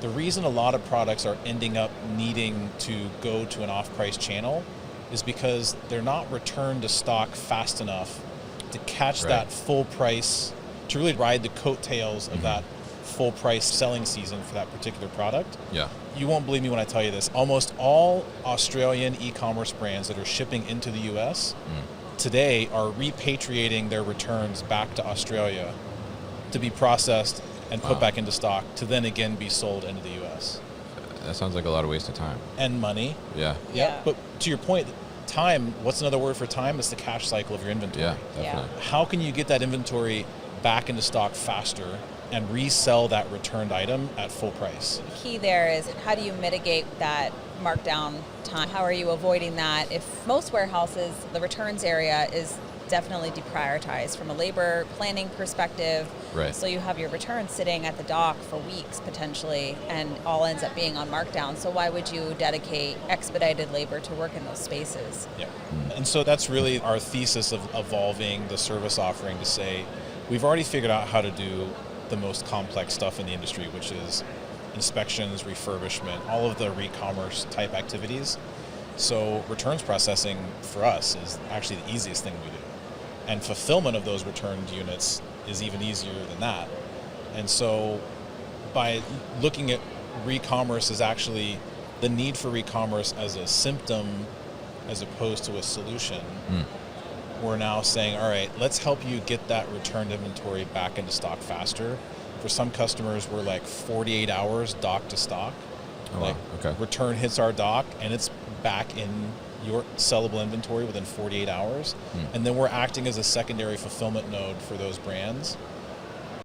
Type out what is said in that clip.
The reason a lot of products are ending up needing to go to an off-price channel is because they're not returned to stock fast enough to catch that full price, to really ride the coattails of that full price selling season for that particular product. Yeah. You won't believe me when I tell you this. Almost all Australian e-commerce brands that are shipping into the US today are repatriating their returns back to Australia to be processed and put back into stock to then again be sold into the US. That sounds like a lot of wasted time. And money. Yeah. Yeah. But to your point, time, what's another word for time? It's the cash cycle of your inventory. Yeah, definitely. How can you get that inventory back into stock faster and resell that returned item at full price? The key there is, how do you mitigate that markdown time? How are you avoiding that? If most warehouses, the returns area is definitely deprioritized from a labor planning perspective. Right. So you have your returns sitting at the dock for weeks potentially, and all ends up being on markdown. So why would you dedicate expedited labor to work in those spaces? Yeah. And so that's really our thesis of evolving the service offering to say, we've already figured out how to do the most complex stuff in the industry, which is inspections, refurbishment, all of the recommerce type activities. So returns processing for us is actually the easiest thing we do. And fulfillment of those returned units is even easier than that. And so by looking at recommerce as actually the need for recommerce as a symptom as opposed to a solution, we're now saying, all right, let's help you get that returned inventory back into stock faster. For some customers, we're like 48 hours dock to stock. Return hits our dock and it's back in your sellable inventory within 48 hours. And then we're acting as a secondary fulfillment node for those brands